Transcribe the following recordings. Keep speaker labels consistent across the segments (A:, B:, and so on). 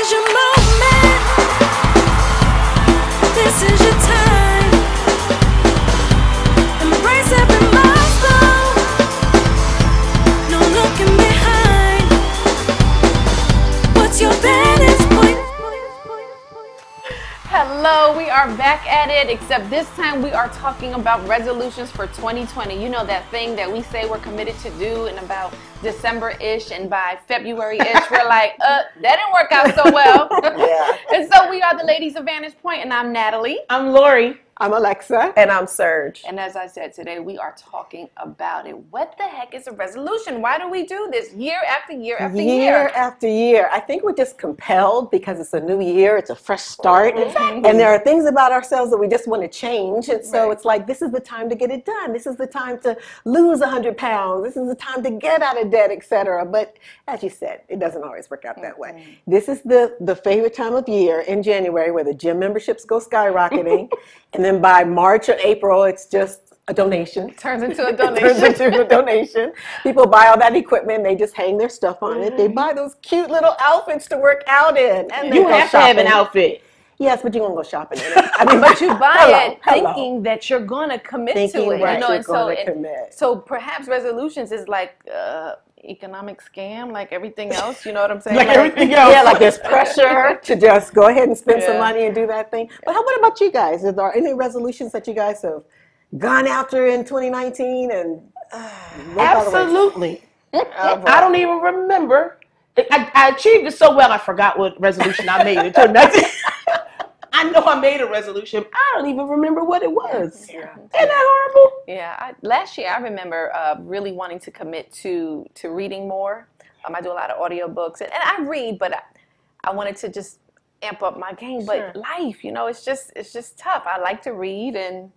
A: is your moment. This is your time. Embrace every milestone. No looking behind. What's your vantage point?
B: Hello, we are back at it, except this time we are talking about resolutions for 2020. You know, that thing that we say we're committed to do in about December-ish, and by February-ish, we're like, that didn't work out so well.
C: Yeah.
B: And so we are the ladies of Vantage Point, and I'm Natalie.
D: I'm Lori.
C: I'm Alexa. And I'm Serge.
B: And as I said, today we are talking about it. What the heck is a resolution? Why do we do this year after year after year?
C: Year after year. I think we're just compelled because it's a new year, it's a fresh start.
B: Exactly.
C: And there are things about ourselves that we just want to change. And so it's like, this is the time to get it done. This is the time to lose 100 pounds. This is the time to get out of debt, etc. But as you said, it doesn't always work out that way. This is the favorite time of year in January where the gym memberships go skyrocketing. And then by March or April, it's just a donation.
B: Turns into a donation.
C: Turns into a donation. People buy all that equipment. They just hang their stuff on it. They buy those cute little outfits to work out in. And
D: You have to have an outfit.
C: Yes, but you won't go shopping in it. I mean,
B: But you buy it thinking that you're going to commit to it.
C: Right,
B: You know,
C: you're
B: and
C: gonna commit.
B: so perhaps resolutions is like economic scam, like everything else. You know what I'm saying?
D: Like everything else.
C: Yeah, like there's pressure to just go ahead and spend some money and do that thing. But what about you guys? Is there any resolutions that you guys have gone after in 2019? And
D: Absolutely. I don't even remember. I achieved it so well, I forgot what resolution I made in 2019. I know I made a resolution. I don't even remember what it was.
C: Yeah.
D: Isn't that horrible?
B: Yeah, last year I remember really wanting to commit to reading more. I do a lot of audiobooks, and I read, but I wanted to just amp up my game. But life, you know, it's just tough. I like to read, and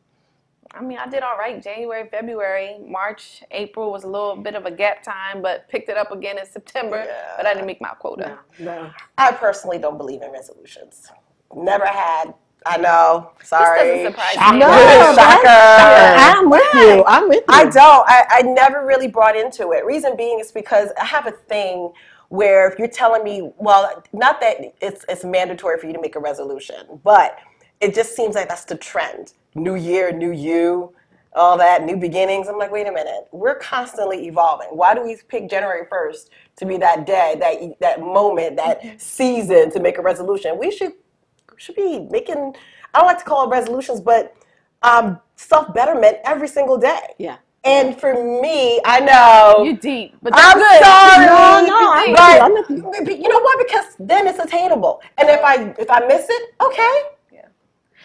B: I mean, I did all right January, February, March, April was a little bit of a gap time, but picked it up again in September. But I didn't make my quota.
C: No.
E: I personally don't believe in resolutions. Never had. I know. Sorry.
B: This doesn't surprise me.
C: No,
E: Shocker.
C: I'm with you. I'm with you.
E: I don't. I never really brought into it. Reason being is because I have a thing where if you're telling me, well, not that it's mandatory for you to make a resolution, but it just seems like that's the trend. New year, new you, all that, new beginnings. I'm like, wait a minute. We're constantly evolving. Why do we pick January 1st to be that day, that moment, that season to make a resolution? We should be making, I don't like to call it resolutions, but self-betterment every single day.
C: Yeah.
E: And for me, I know.
B: You deep, but that's
E: I'm
B: good.
E: sorry.
C: No, I'm with you.
E: But you know what? Because then it's attainable. And if I miss it, okay.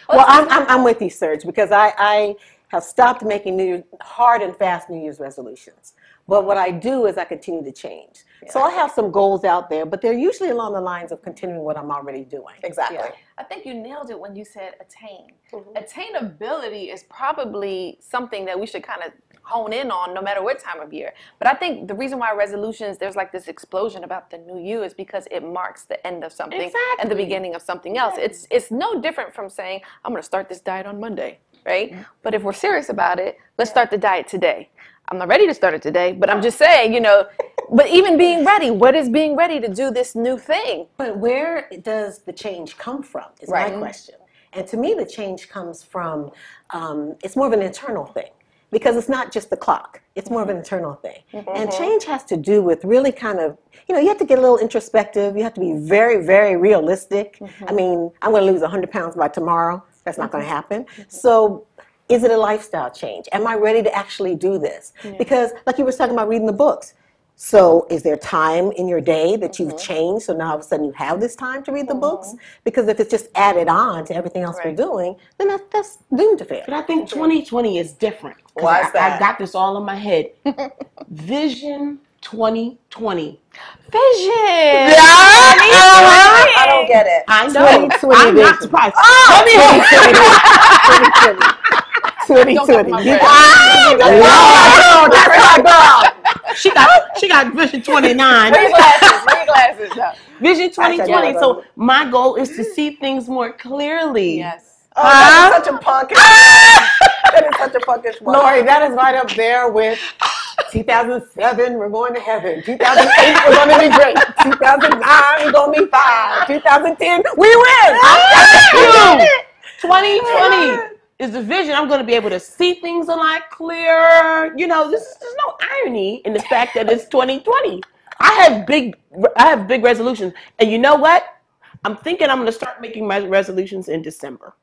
C: Well, I'm with you, Serge, because I have stopped making hard and fast New Year's resolutions. But what I do is I continue to change. So I have some goals out there, but they're usually along the lines of continuing what I'm already doing.
E: Exactly.
B: Yeah. I think you nailed it when you said attain. Attainability is probably something that we should kind of hone in on no matter what time of year. But I think the reason why resolutions, there's like this explosion about the new you is because it marks the end of something and the beginning of something else. It's no different from saying, I'm going to start this diet on Monday, right? But if we're serious about it, let's start the diet today. I'm not ready to start it today, but I'm just saying, you know, but even being ready, what is being ready to do this new thing?
C: But where does the change come from is my question. And to me, the change comes from, it's more of an internal thing. Because it's not just the clock. It's more of an internal thing. And change has to do with really kind of, you know, you have to get a little introspective. You have to be very, very realistic. I mean, I'm going to lose 100 pounds by tomorrow. That's not going to happen. So is it a lifestyle change? Am I ready to actually do this? Because like you were talking about reading the books. So is there time in your day that you've changed? So now all of a sudden you have this time to read the books? Because if it's just added on to everything else we're doing, then that's doomed to fail.
D: But I think 2020 is different.
E: Why is that?
D: I got this all in my head. Vision 2020.
B: Vision!
E: I don't get it.
D: I know.
C: 2020
D: I'm not
C: vision.
D: surprised.
C: 2020.
D: She got Vision 29.
B: Read glasses. No.
D: Vision 2020. So my goal is to see things more clearly.
B: Yes.
E: Oh, that is such a punk. That is such a punkish one.
C: Lori, that is right up there with 2007, we're going to heaven. 2008, we're going to be great. 2009, we're going to be fine. 2010, we win.
D: You. 2020 is the vision. I'm going to be able to see things a lot clearer. You know, there's no irony in the fact that it's 2020. I have big resolutions, and you know what? I'm thinking I'm going to start making my resolutions in December.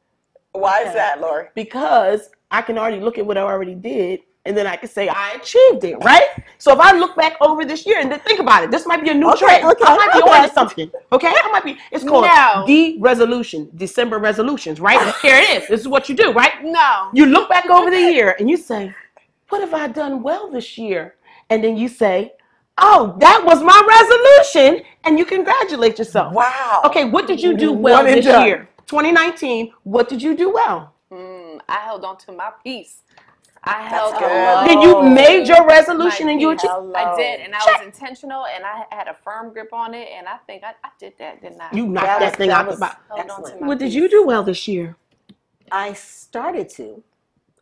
E: Why is that, Lori?
D: Because I can already look at what I already did, and then I can say I achieved it, right? So if I look back over this year and then think about it, this might be a new trend. I might be on to something. Okay, I might be. It's called de-resolution, December resolutions, right? Here it is. This is what you do, right?
B: No.
D: You look back over the year and you say, "What have I done well this year?" And then you say, "Oh, that was my resolution," and you congratulate yourself.
E: Wow.
D: Okay, what did you do well this year? 2019. What did you do well?
B: I held on to my peace. I held
E: good.
B: on.
D: Then you made your resolution and you achieved.
B: I did, and I was intentional, and I had a firm grip on it, and I think I did that, didn't I?
D: You knocked that thing out the box.
B: Held on to my
D: What did
B: peace.
D: you do well this year?
C: I started to,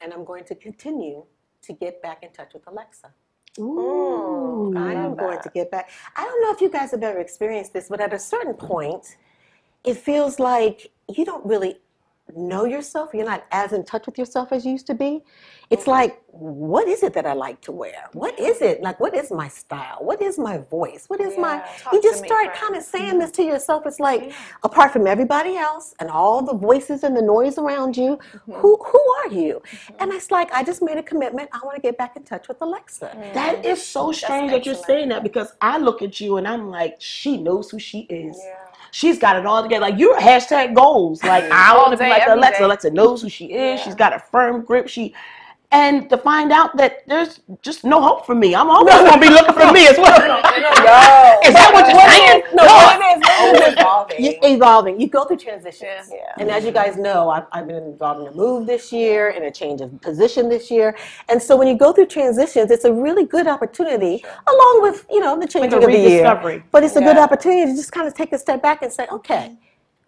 C: and I'm going to continue to get back in touch with Alexa.
D: Ooh,
C: I am going to get back. I don't know if you guys have ever experienced this, but at a certain point, it feels like you don't really know yourself. You're not as in touch with yourself as you used to be. It's like, what is it that I like to wear? What is it? Like, what is my style? What is my voice? What is my... You just start kind of saying this to yourself. It's like, apart from everybody else and all the voices and the noise around you, who are you? And it's like, I just made a commitment. I want to get back in touch with Alexa.
D: That is so strange that you're saying that, because I look at you and I'm like, she knows who she is. Yeah. She's got it all together. Like, you're hashtag goals. Like, I want to be like Alexa. Alexa knows who she is. She's got a firm grip. And to find out that there's just no hope for me. I'm always going to be looking for me as well. Is that what you're saying?
E: No, it is evolving.
C: Evolving. You go through transitions. Yeah. And as you guys know, I've been involved in a move this year and a change of position this year. And so when you go through transitions, it's a really good opportunity, along with, the changing of the year. But it's a good opportunity to just kind of take a step back and say, okay,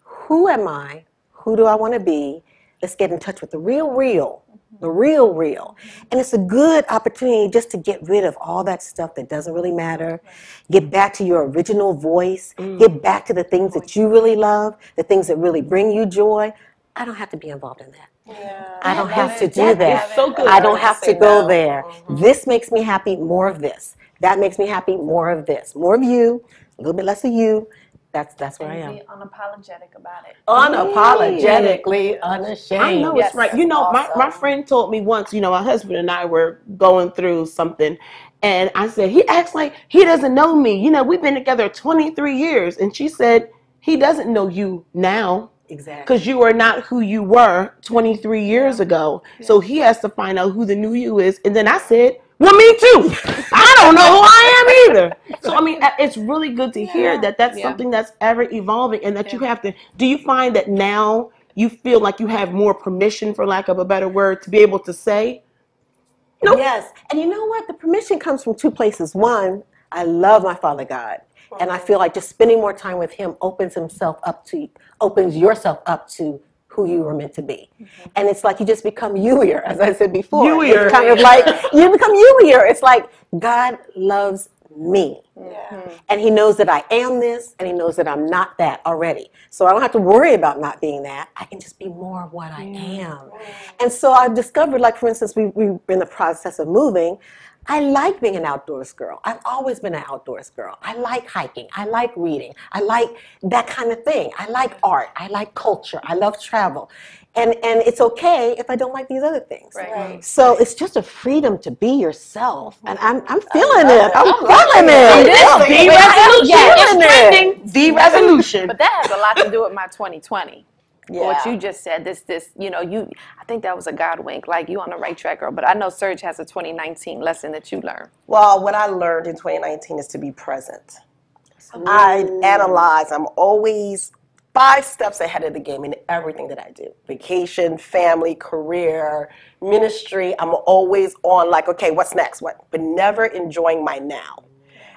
C: who am I? Who do I want to be? Let's get in touch with the real. The real. And it's a good opportunity just to get rid of all that stuff that doesn't really matter. Get back to your original voice. Get back to the things that you really love, the things that really bring you joy. I don't have to be involved in that. Yeah. I don't have to do that.
D: So good.
C: I don't have to go there. This makes me happy, more of this. That makes me happy, more of this. More of you, a little bit less of you. That's where I am.
B: Be unapologetic about it.
C: Unapologetically unashamed.
D: I know it's right. My friend told me once, my husband and I were going through something, and I said, he acts like he doesn't know me. We've been together 23 years. And she said, he doesn't know you now.
C: Exactly.
D: Because you are not who you were 23 years ago. Yeah. So he has to find out who the new you is. And then I said, well, me too. I don't know who I am either. So, it's really good to hear that that's something that's ever evolving, and that you have to, do you find that now you feel like you have more permission, for lack of a better word, to be able to say, nope.
C: Yes. And you know what? The permission comes from two places. One, I love my Father God. And I feel like just spending more time with him opens yourself up to who you were meant to be. And it's like you just become you-ier, as I said before.
D: You-ier.
C: It's kind of like, you become you-ier. It's like, God loves me. Yeah. And he knows that I am this, and he knows that I'm not that already. So I don't have to worry about not being that. I can just be more of what I am. And so I've discovered, like, for instance, we're in the process of moving. I like being an outdoors girl. I've always been an outdoors girl. I like hiking. I like reading. I like that kind of thing. I like art. I like culture. I love travel. And it's okay if I don't like these other things. Right. So it's just a freedom to be yourself. And I'm feeling it. I'm feeling it.
D: The resolution.
B: But that has a lot to do with my 2020. Yeah. What you just said, I think that was a God wink, like you on the right track, girl. But I know Serge has a 2019 lesson that you learned.
E: Well, what I learned in 2019 is to be present. I analyze. I'm always 5 steps ahead of the game in everything that I do. Vacation, family, career, ministry. I'm always on like, okay, what's next? But never enjoying my now.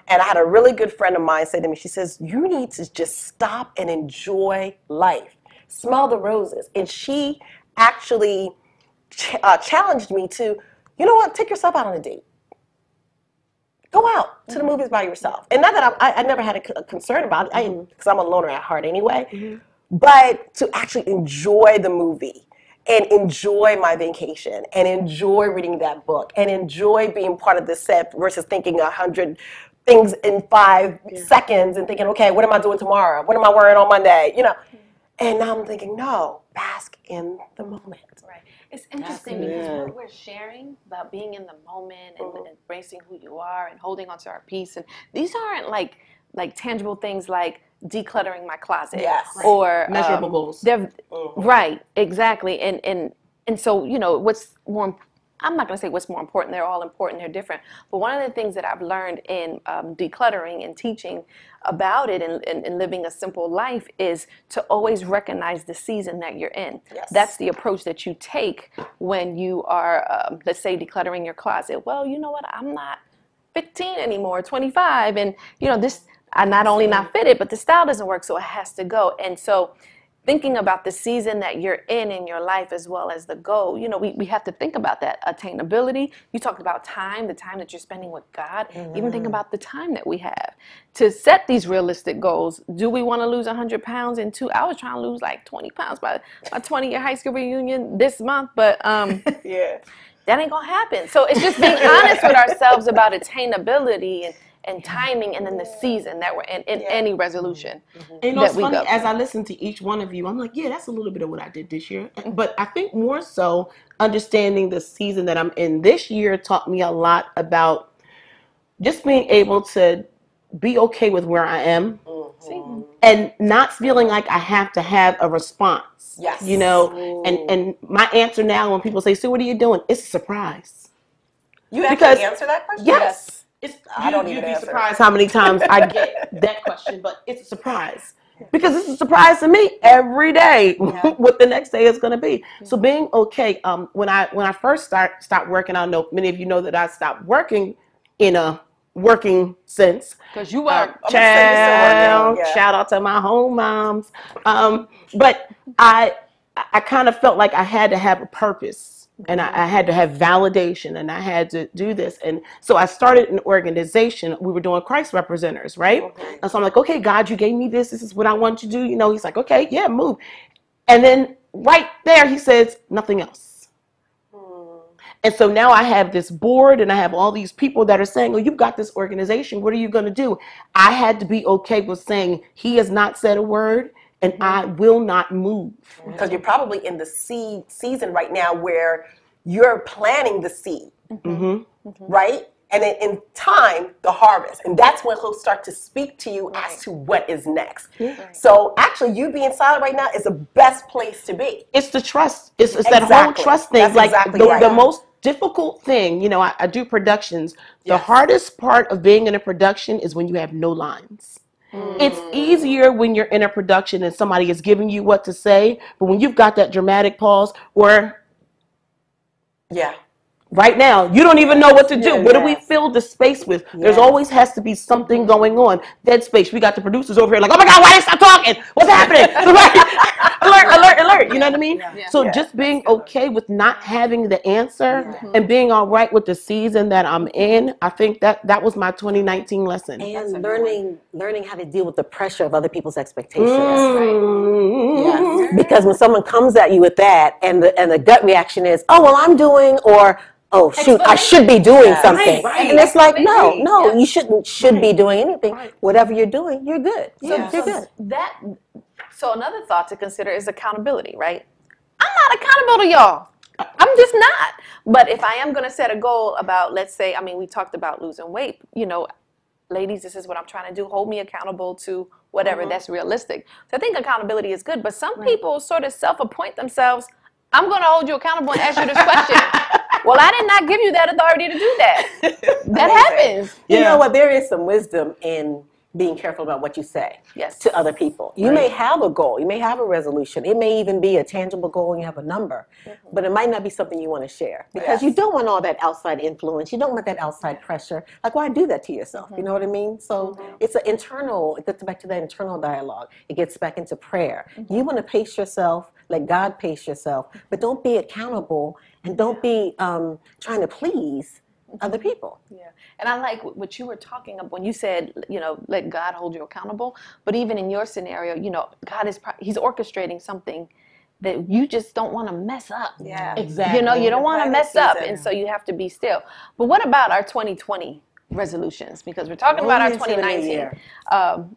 E: And I had a really good friend of mine say to me, she says, you need to just stop and enjoy life. Smell the roses. And she actually challenged me to, you know what, take yourself out on a date. Go out to the movies by yourself. And not that I never had a concern about it, because I'm a loner at heart anyway. But to actually enjoy the movie and enjoy my vacation and enjoy reading that book and enjoy being part of the set versus thinking 100 things in 5 seconds and thinking, okay, what am I doing tomorrow? What am I wearing on Monday? You know. And now I'm thinking, no, bask in the moment.
B: Right. It's interesting because what we're sharing about being in the moment and embracing who you are and holding on to our peace, and these aren't like tangible things like decluttering my closet or
D: measurable goals.
B: Right, exactly. And so, you know, what's more, I'm not going to say what's more important. They're all important. They're different. But one of the things that I've learned in decluttering and teaching about it and living a simple life is to always recognize the season that you're in.
E: Yes.
B: That's the approach that you take when you are, let's say, decluttering your closet. Well, you know what? I'm not 15 anymore, 25. And, you know, this, I not only not fitted, but the style doesn't work, so it has to go. And so thinking about the season that you're in your life as well as the goal, you know, we have to think about that. Attainability, you talked about time, the time that you're spending with God, even think about the time that we have to set these realistic goals. Do we want to lose 100 pounds in 2 hours? Trying to lose like 20 pounds by my 20-year high school reunion this month, but that ain't gonna happen. So it's just being honest with ourselves about attainability and timing, and then the season that we're in any resolution.
D: And you know, it's funny, as I listen to each one of you, I'm like, yeah, that's a little bit of what I did this year. But I think more so understanding the season that I'm in this year taught me a lot about just being able to be okay with where I am and not feeling like I have to have a response.
E: Yes.
D: You know, and my answer now when people say, so what are you doing? It's a surprise.
E: You have to answer that question?
D: Yes.
E: I don't even
D: be
E: answer.
D: surprised how many times I get that question, but it's a surprise because it's a surprise to me every day what the next day is going to be. So being okay. When I first stopped working, I know many of you know that I stopped working in a working sense
B: because you were
D: shout out to my home moms. But I kind of felt like I had to have a purpose. And I had to have validation, and I had to do this. And so I started an organization. We were doing Christ representatives, right? And so I'm like, okay, God, you gave me this. This is what I want you to do. You know, he's like, okay, yeah, move. And then right there, he says, nothing else. And so now I have this board, and I have all these people that are saying, oh, you've got this organization. What are you going to do? I had to be okay with saying, he has not said a word. And I will not move.
E: Because you're probably in the seed season right now where you're planting the seed, right? And then in time, the harvest. And that's when he'll start to speak to you as to what is next. So actually, you being silent right now is the best place to be.
D: It's the trust. It's that whole trust thing.
E: That's
D: like
E: exactly
D: the most difficult thing, you know, I do productions. The hardest part of being in a production is when you have no lines. It's easier when you're in a production and somebody is giving you what to say, but when you've got that dramatic pause or right now, you don't even know what to do. What do we fill the space with? There's always has to be something going on. Dead space. We got the producers over here like, oh my God, why did they stop talking? What's happening? alert. You know what I mean? So just being okay with not having the answer and being all right with the season that I'm in, I think that was my 2019 lesson.
C: And learning how to deal with the pressure of other people's expectations. Because when someone comes at you with that and the gut reaction is, oh, well, I'm doing, or oh shoot, I should be doing something. And it's like, no, you should be doing anything. Whatever you're doing, you're good. You're good.
B: So another thought to consider is accountability, right? I'm not accountable to y'all. I'm just not. But if I am going to set a goal about, let's say, I mean, we talked about losing weight, you know, ladies, this is what I'm trying to do. Hold me accountable to whatever that's realistic. So I think accountability is good, but some people sort of self-appoint themselves. I'm going to hold you accountable and ask you this question. Well, I did not give you that authority to do that. That happens.
C: You know what? There is some wisdom in being careful about what you say to other people. You may have a goal. You may have a resolution. It may even be a tangible goal and you have a number. But it might not be something you want to share. Because you don't want all that outside influence. You don't want that outside pressure. Like, why do that to yourself? You know what I mean? So it's an internal, it gets back to that internal dialogue. It gets back into prayer. You want to pace yourself. Let God pace yourself. But don't be accountable and don't be trying to please other people.
B: Yeah, and I like what you were talking about when you said, let God hold you accountable. But even in your scenario, God He's orchestrating something that you just don't want to mess up.
E: Yeah.
D: Exactly.
B: You don't want to
E: planning
B: mess up,
E: season.
B: and so you have to be still. But what about our 2020 resolutions? Because we're talking about our
C: Rolling into the new
B: 2019,
C: year.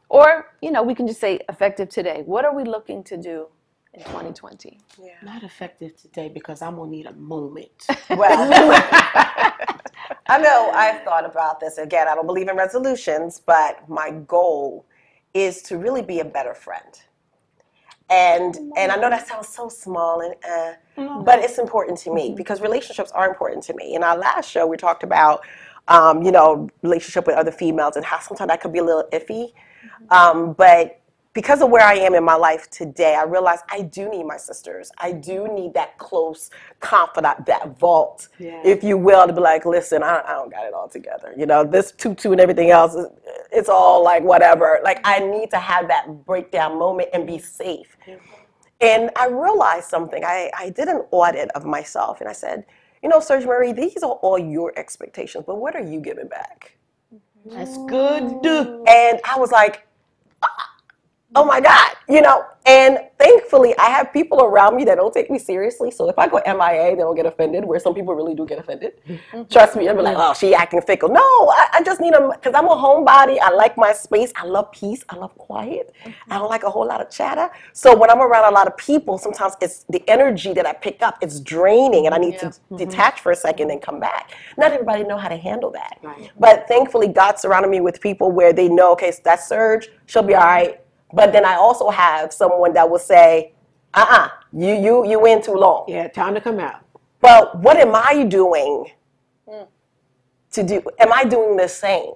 B: or we can just say effective today. What are we looking to do in 2020?
D: Not effective today because I'm gonna need a moment.
E: Well, I know I've thought about this. Again, I don't believe in resolutions, but my goal is to really be a better friend. And I know that sounds so small, but it's important to me because relationships are important to me. In our last show, we talked about, relationship with other females and how sometimes that could be a little iffy. But because of where I am in my life today, I realize I do need my sisters. I do need that close confidant, that vault, if you will, to be like, listen, I don't got it all together. This tutu and everything else, it's all like whatever. Like I need to have that breakdown moment and be safe. And I realized something. I did an audit of myself and I said, Serge Marie, these are all your expectations, but what are you giving back?
D: That's good.
E: And I was like, oh my God, and thankfully I have people around me that don't take me seriously. So if I go MIA, they don't get offended, where some people really do get offended. Trust me, they'll be like, oh, she acting fickle. No, I just need them because I'm a homebody. I like my space. I love peace. I love quiet. I don't like a whole lot of chatter. So when I'm around a lot of people, sometimes it's the energy that I pick up. It's draining and I need to detach for a second and come back. Not everybody know how to handle that. Right. But thankfully God surrounded me with people where they know, okay, so that's Serge. She'll be all right. But then I also have someone that will say, you in too long.
C: Yeah, time to come out.
E: But what am I doing to do? Am I doing the same?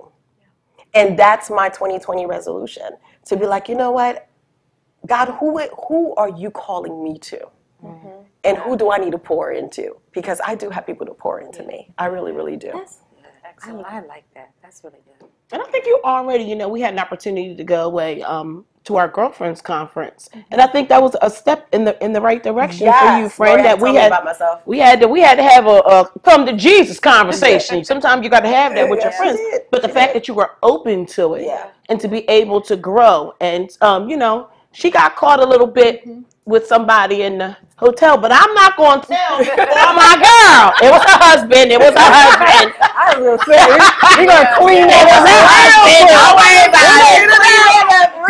E: And that's my 2020 resolution, to be like, you know what? God, who are you calling me to? And who do I need to pour into? Because I do have people to pour into me. I really, really do.
C: That's good. I like that. That's really good.
D: And I think you already, we had an opportunity to go away to our girlfriends conference, and I think that was a step in the right direction for you, friend.
E: Lori,
D: that
E: tell me about myself.
D: we had to have a come to Jesus conversation. Sometimes you got to have that with your friends. But the fact that you were open to it and to be able to grow, and she got caught a little bit with somebody in the hotel, but I'm not going to tell my girl. It was her husband.
C: I was going to say, we're going to clean
D: It was her husband. Don't worry about it.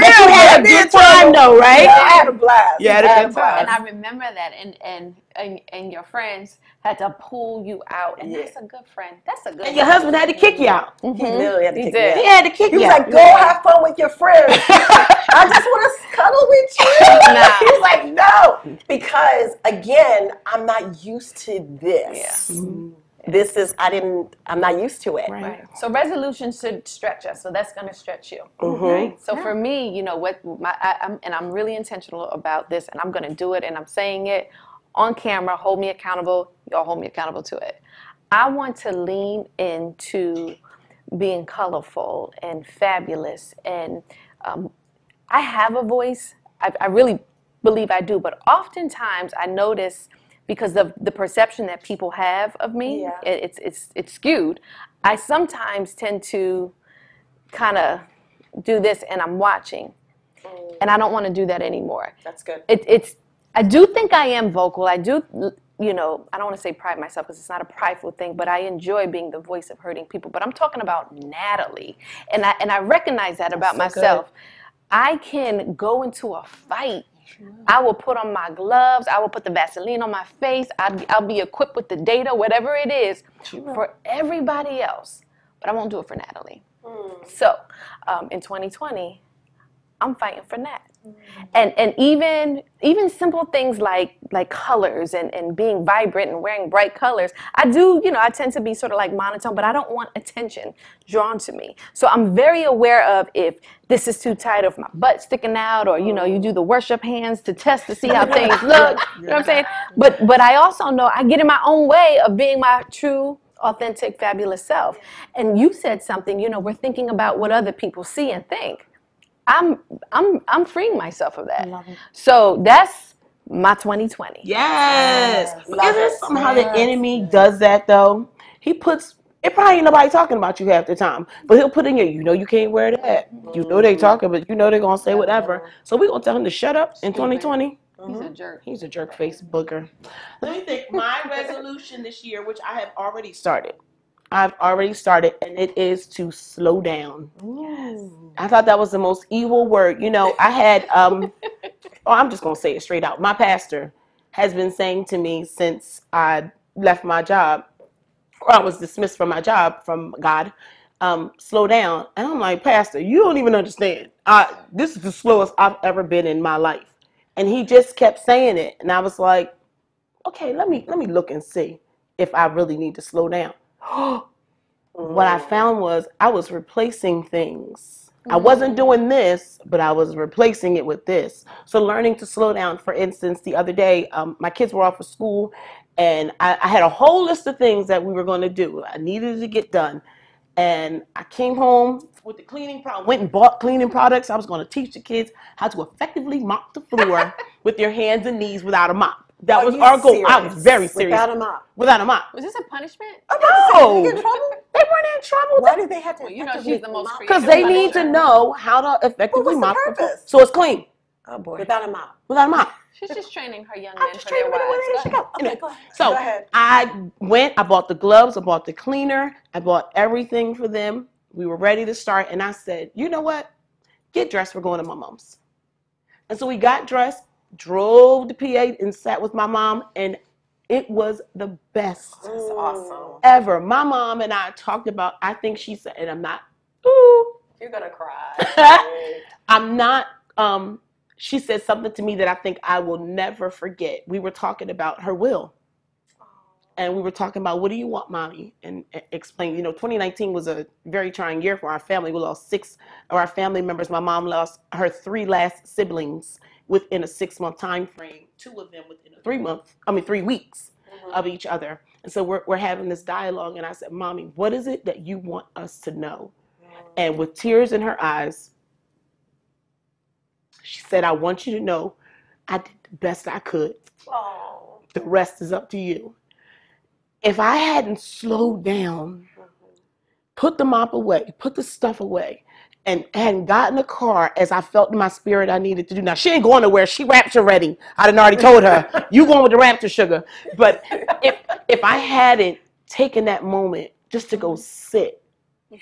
D: But you had a good time though, right?
E: Yeah, I had a blast.
D: You had a good time.
B: And I remember that, and your friends had to pull you out, and that's a good friend. That's a good.
D: And your husband had to kick you out.
E: He literally had to kick me out.
D: He had to kick
E: He
D: you
E: was
D: out.
E: like, go have fun with your friends. I just want to cuddle with you.
B: Nah.
E: He was like, no. Because, again, I'm not used to this. I'm not used to it.
B: Right. So resolutions should stretch us. So that's going to stretch you. Right? So for me, I'm really intentional about this, and I'm going to do it, and I'm saying it on camera. Hold me accountable. Y'all hold me accountable to it. I want to lean into being colorful and fabulous, and I have a voice. I really believe I do, but oftentimes I notice, because of the perception that people have of me, it's skewed. I sometimes tend to kind of do this, and I'm watching, and I don't want to do that anymore.
E: That's good.
B: I do think I am vocal. I do, I don't want to say pride myself because it's not a prideful thing, but I enjoy being the voice of hurting people. But I'm talking about Natalie, and I recognize that about myself. Good. I can go into a fight. I will put on my gloves. I will put the Vaseline on my face. I'll be equipped with the data, whatever it is, for everybody else. But I won't do it for Natalie. So in 2020, I'm fighting for Nat. And even simple things like colors and being vibrant and wearing bright colors. I tend to be sort of like monotone, but I don't want attention drawn to me. So I'm very aware of if this is too tight, or if my butt's sticking out, or you do the worship hands to test to see how things look. You know what I'm saying? But I also know I get in my own way of being my true, authentic, fabulous self. And you said something, we're thinking about what other people see and think. I'm freeing myself of that. So that's my 2020.
D: Yes. Isn't it somehow the enemy does that though? He puts it probably ain't nobody talking about you half the time. But he'll put in your, you know, you can't wear that. You know they talking, but you know they're gonna say whatever. So we gonna tell him to shut up in 2020.
B: He's a jerk.
D: He's a jerk face booger. Let me think. My resolution this year, which I have already started. I've already started, and it is to slow down. Yes. I thought that was the most evil word. You know, I had, oh, I'm just going to say it straight out. My pastor has been saying to me since I left my job, or I was dismissed from my job from God, slow down. And I'm like, Pastor, you don't even understand. This is the slowest I've ever been in my life. And he just kept saying it. And I was like, okay, let me look and see if I really need to slow down. What I found was I was replacing things. I wasn't doing this, but I was replacing it with this. So learning to slow down. For instance, the other day, my kids were off of school, and I had a whole list of things that we were going to do. I needed to get done. And I came home with the cleaning product, went and bought cleaning products. I was going to teach the kids how to effectively mop the floor with your hands and knees without a mop. That was our goal. I was very serious.
C: Without a mop.
D: Without a mop.
B: Was this a punishment?
D: No.
C: Did they get in trouble?
D: They weren't in trouble.
C: Why did they have to?
B: Well, you know she's the most creative.
D: Because they need to know how to effectively mop the floor.
C: purpose?
D: So it's clean.
C: Oh boy. Without a mop.
D: Without a mop.
B: She's just training her young
D: I'm
B: men
D: just
B: for their
D: training them
B: wives.
D: where they should go.
C: Okay, go ahead.
D: So
C: Go ahead.
D: I went, I bought the gloves, I bought the cleaner, I bought everything for them. We were ready to start, and I said, you know what? Get dressed, we're going to my mom's. And so we got dressed, drove to PA, and sat with my mom, and it was the best
E: That's awesome.
D: ever. My mom and I talked about, I think she said, and I'm not, ooh.
E: You're gonna cry.
D: I'm not, she said something to me that I think I will never forget. We were talking about her will. And we were talking about, what do you want, Mommy? And explain, 2019 was a very trying year for our family. We lost 6 of our family members. My mom lost her 3 last siblings within a 6-month time frame. 2 of them within 3 weeks of each other. And so we're having this dialogue. And I said, Mommy, what is it that you want us to know? And with tears in her eyes, she said, I want you to know I did the best I could.
E: Oh.
D: The rest is up to you. If I hadn't slowed down, put the mop away, put the stuff away, and hadn't gotten a car as I felt in my spirit I needed to do. Now, she ain't going nowhere. She rapture ready. I done already told her, you going with the rapture sugar. But if I hadn't taken that moment just to go sit,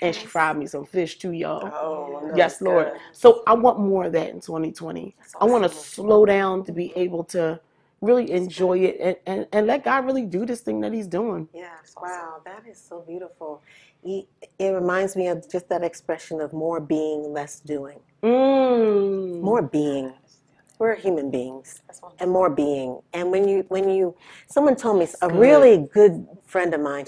D: and she fried me some fish too, y'all.
E: Oh,
D: yes, Lord.
E: Good.
D: So I want more of that in 2020. I want to slow down to be able to really enjoy it and let God really do this thing that he's doing.
C: Yes, wow, that is so beautiful. It reminds me of just that expression of more being, less doing. More being. We're human beings, and more being. And when someone told me, a really good friend of mine,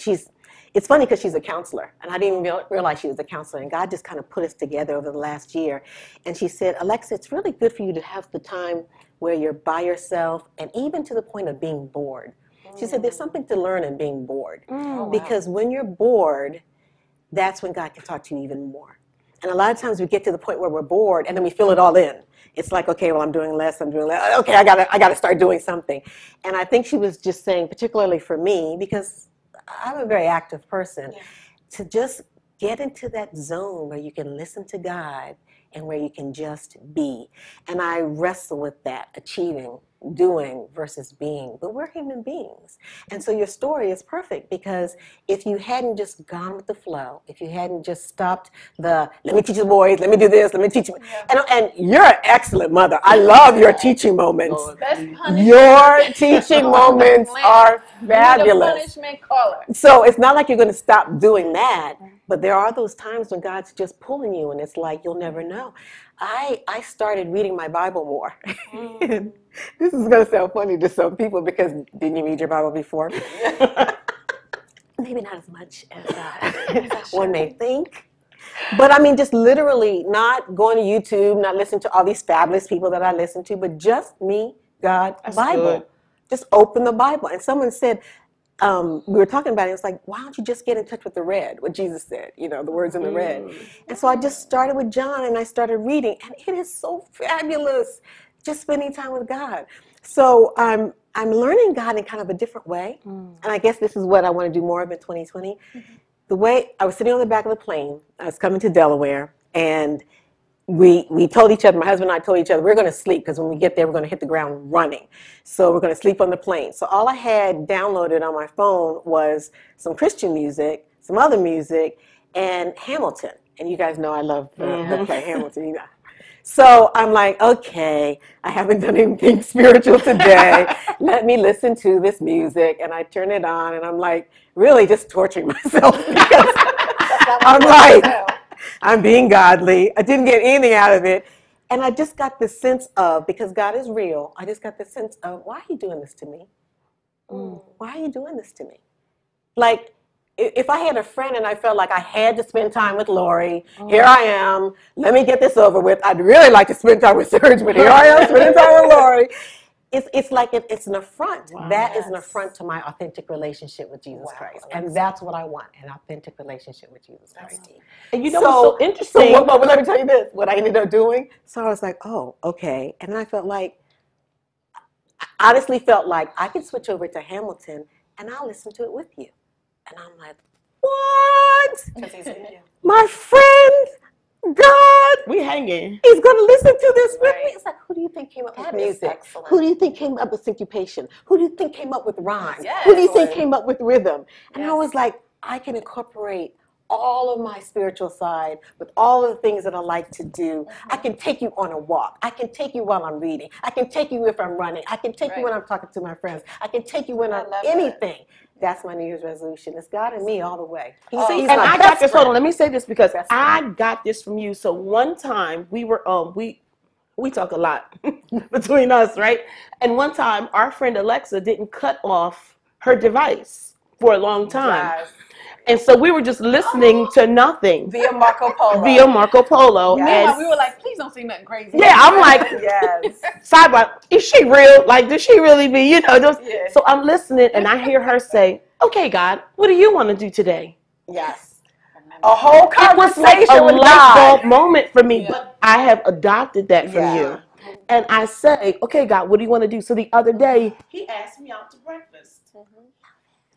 C: it's funny because she's a counselor, and I didn't even realize she was a counselor, and God just kind of put us together over the last year. And she said, Alexa, it's really good for you to have the time where you're by yourself, and even to the point of being bored. She said, there's something to learn in being bored. Because when you're bored, that's when God can talk to you even more. And a lot of times we get to the point where we're bored, and then we fill it all in. It's like, okay, well, I'm doing less. Okay, I gotta start doing something. And I think she was just saying, particularly for me, because I'm a very active person, to just get into that zone where you can listen to God and where you can just be. And I wrestle with that, achieving, doing versus being. But we're human beings. And so your story is perfect, because if you hadn't just gone with the flow, if you hadn't just stopped let me teach the boys, let me do this, let me teach them. And you're an excellent mother. I love your teaching moments. Your teaching moments are fabulous.
B: Punishment caller.
C: So it's not like you're going to stop doing that, but there are those times when God's just pulling you, and it's like you'll never know. I started reading my Bible more. This is going to sound funny to some people, because didn't you read your Bible before? Maybe not as much as one may think. But I mean, just literally not going to YouTube, not listening to all these fabulous people that I listen to, but just me, God, Bible. Good. Just open the Bible. And someone said, we were talking about it, it's like, why don't you just get in touch with the red, what Jesus said, the words in the red. And so I just started with John, and I started reading, and it is so fabulous, just spending time with God. So I'm learning God in kind of a different way, and I guess this is what I want to do more of in 2020. the way I was sitting on the back of the plane, I was coming to Delaware, and we told each other, my husband and I told each other, we're going to sleep because when we get there, we're going to hit the ground running. So we're going to sleep on the plane. So all I had downloaded on my phone was some Christian music, some other music, and Hamilton. And you guys know I love the play Hamilton, you know. So I'm like, okay, I haven't done anything spiritual today. Let me listen to this music. And I turn it on, and I'm like, really just torturing myself because I'm like, I'm being godly. I didn't get anything out of it. And I just got this sense of, because God is real, I just got this sense of, why are you doing this to me? Why are you doing this to me? Like, if I had a friend and I felt like I had to spend time with Lori, here I am, let me get this over with. I'd really like to spend time with Serge, but here I am spending time with Lori. It's like it's an affront.
D: Wow.
C: That is an affront to my authentic relationship with Jesus Christ. And that's what I want, an authentic relationship with Jesus Christ.
D: And you know what's so interesting?
C: So let me tell you this, what I ended up doing. So I was like, oh, okay. And then I felt like, I honestly felt like I could switch over to Hamilton and I'll listen to it with you. And I'm like, what?
E: Because he's in you.
C: My friend, God,
D: We hanging.
C: he's going to listen to this with
E: Right.
C: me. It's like, who do you think came up
E: That
C: with
E: is
C: music?
E: excellent.
C: Who do you think came up with syncopation? Who do you think came up with rhyme?
E: Yes.
C: Who do you think came up with rhythm? And I
E: Yes.
C: was like, I can incorporate all of my spiritual side with all of the things that I like to do. I can take you on a walk. I can take you while I'm reading. I can take you if I'm running. I can take you when I'm talking to my friends. I can take you when I'm
E: love that.
C: anything. That's my New Year's resolution. It's God and me all the way.
E: See,
C: He's
D: And
C: my
D: I got
C: best
D: this. Hold on,
C: friend.
D: let me say this because
C: Best
D: I got this from you. So one time we were we talk a lot between us, right? And one time our friend Alexa didn't cut off her device for a long time.
E: Yes.
D: And so we were just listening to nothing
E: Via Marco Polo.
D: via Marco Polo.
E: Yes.
D: And
B: we were like, please don't say nothing crazy.
D: yeah, I'm like,
E: Yes.
D: sidebar, is she real? Like, does she really be, you know?
E: Yeah.
D: So I'm listening and I hear her say, okay, God, what do you want to do today?
E: Yes. A whole
D: It was
E: conversation
D: like a
E: with
D: light
E: God.
D: bulb moment for me, but I have adopted that from
E: Yeah.
D: you. And I say, okay, God, what do you want to do? So the other day, he asked me out to breakfast.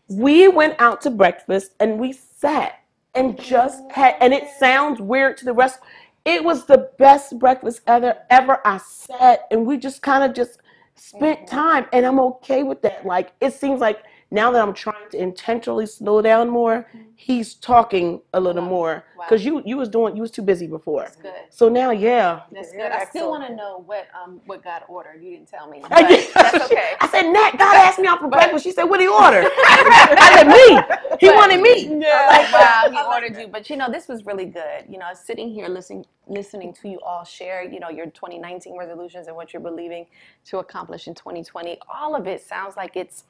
D: We went out to breakfast and we sat and just had, and it sounds weird to the rest. It was the best breakfast ever. I sat and we just kind of just spent time, and I'm okay with that. Like, it seems like now that I'm trying to intentionally slow down more, he's talking a little more because you was too busy before.
B: That's good.
D: So now, yeah.
B: That's good.
E: Yeah,
B: I still
E: excellent.
B: want to know what God ordered. You didn't tell me. But
D: That's
B: that's okay.
D: I said, Nat, God asked me out for breakfast. She said, what did he order? I said, me. He wanted me.
B: Yeah, like, wow, he ordered you. But this was really good. Sitting here listening to you all share, your 2019 resolutions and what you're believing to accomplish in 2020. All of it sounds like it's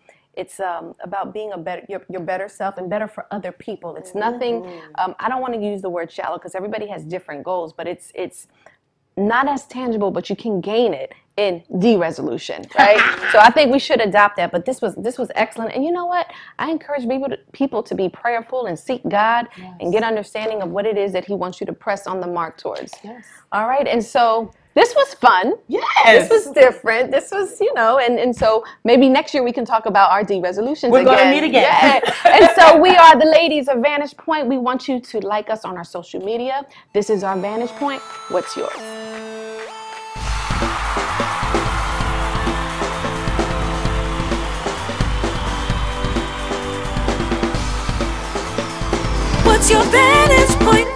B: about being your better self and better for other people. It's nothing. I don't want to use the word shallow because everybody has different goals, but it's not as tangible, but you can gain it in the resolution, right? So I think we should adopt that. But this was excellent. And you know what? I encourage people to be prayerful and seek God and get understanding of what it is that He wants you to press on the mark towards.
D: Yes.
B: All right. And so this was fun.
D: Yes.
B: This was different. This was, and so maybe next year we can talk about our D resolutions
D: We're
B: again.
D: gonna meet again.
B: Yeah. And so we are the ladies of Vantage Point. We want you to like us on our social media. This is our Vantage Point. What's yours?
A: What's your vantage point?